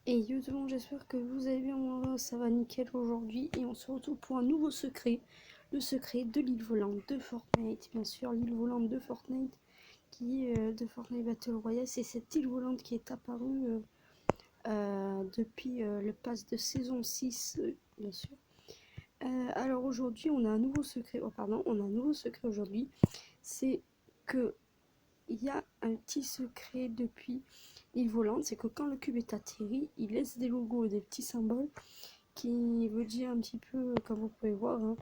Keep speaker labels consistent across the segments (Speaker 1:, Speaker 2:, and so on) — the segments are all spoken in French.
Speaker 1: Et yo tout le monde, j'espère que vous allez bien, moi ça va nickel aujourd'hui et on se retrouve pour un nouveau secret, le secret de l'île volante de Fortnite, bien sûr l'île volante de Fortnite qui est de Fortnite Battle Royale, c'est cette île volante qui est apparue depuis le pass de saison 6, bien sûr. Alors aujourd'hui on a un nouveau secret, on a un nouveau secret aujourd'hui, c'est que il y a un petit secret depuis l'île volante, c'est que quand le cube est atterri, il laisse des logos et des petits symboles qui veut dire un petit peu, comme vous pouvez voir, hein,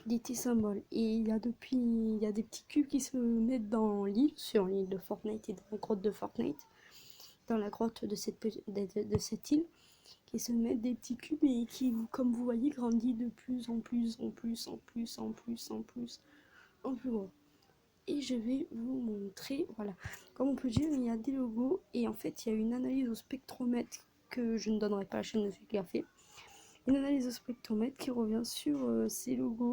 Speaker 1: des petits symboles. Et il y a des petits cubes qui se mettent dans l'île, sur l'île de Fortnite et dans la grotte de Fortnite, dans la grotte de cette île, qui se mettent des petits cubes et qui, comme vous voyez, grandit de plus en plus, en plus, en plus, en plus, en plus, en plus gros. Et je vais vous montrer, voilà, comme on peut dire, il y a des logos et en fait il y a une analyse au spectromètre que je ne donnerai pas à la chaîne de celui qui a fait, une analyse au spectromètre qui revient sur ces logos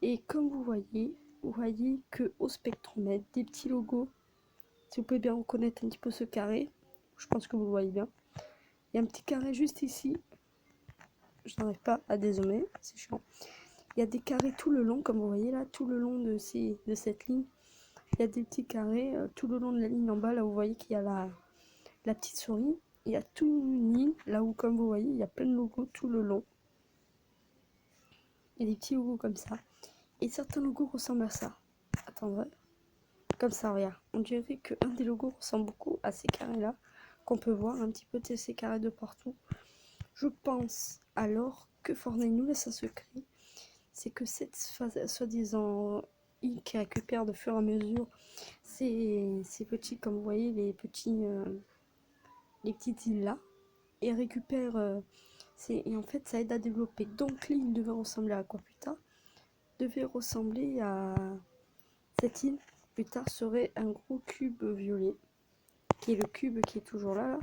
Speaker 1: et comme vous voyez que au spectromètre des petits logos, si vous pouvez bien reconnaître un petit peu ce carré, je pense que vous le voyez bien, il y a un petit carré juste ici, je n'arrive pas à dézoomer, c'est chiant, il y a des carrés tout le long, comme vous voyez là, tout le long de cette ligne. Il y a des petits carrés tout le long de la ligne en bas, là où vous voyez qu'il y a la petite souris. Il y a toute une ligne, là où comme vous voyez, il y a plein de logos tout le long. Il y a des petits logos comme ça. Et certains logos ressemblent à ça. Attendez. Comme ça, regarde. On dirait qu'un des logos ressemble beaucoup à ces carrés-là, qu'on peut voir un petit peu de ces carrés de partout. Je pense alors que Fortnite nous laisse un secret. C'est que cette soi-disant île qui récupère de fur et à mesure ces petits, comme vous voyez, les petites îles là, et récupère et en fait ça aide à développer. Donc l'île devait ressembler à quoi plus tard? Devait ressembler à cette île plus tard serait un gros cube violet, qui est le cube qui est toujours là,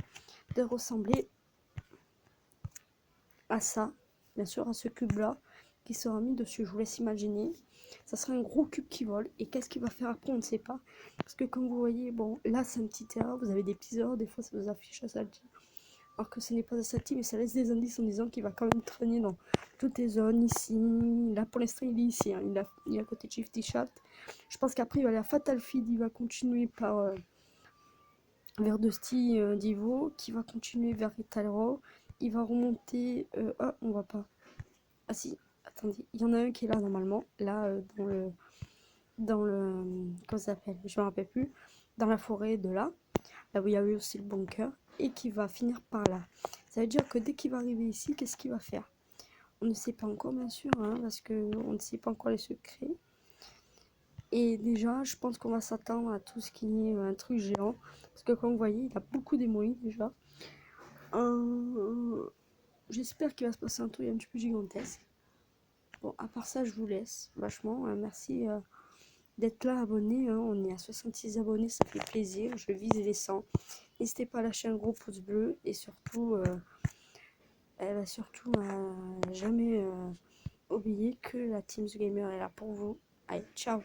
Speaker 1: de ressembler à ça, bien sûr, à ce cube là qui sera mis dessus. Je vous laisse imaginer. Ça sera un gros cube qui vole. Et qu'est-ce qu'il va faire après, on ne sait pas. Parce que comme vous voyez, bon, là c'est un petit erreur. Vous avez des petits erreurs, des fois ça vous affiche à Salty. Alors que ce n'est pas à Salty, mais ça laisse des indices en disant qu'il va quand même traîner dans toutes les zones ici. Là pour l'instant il est ici. Hein. Il est à côté de Shifty Shaft. Je pense qu'après il va aller à Fatal Feed. Il va continuer par vers Dusty Divo. Qui va continuer vers Italro. Il va remonter. Ah, on voit pas. Ah si, attendez, il y en a un qui est là normalement, là comment ça s'appelle? Je me rappelle plus. Dans la forêt de là où il y a eu aussi le bunker, et qui va finir par là. Ça veut dire que dès qu'il va arriver ici, qu'est-ce qu'il va faire? On ne sait pas encore, bien sûr, hein, parce que on ne sait pas encore les secrets. Et déjà, je pense qu'on va s'attendre à tout ce qui est un truc géant, parce que comme vous voyez, il a beaucoup d'émois déjà. J'espère qu'il va se passer un truc un petit peu gigantesque. Bon, à part ça, je vous laisse. Vachement, merci d'être là, abonné. Hein. On est à 66 abonnés, ça fait plaisir. Je vise les 100. N'hésitez pas à lâcher un gros pouce bleu. Et surtout, jamais oublier que la Team The Gamer est là pour vous. Allez, ciao!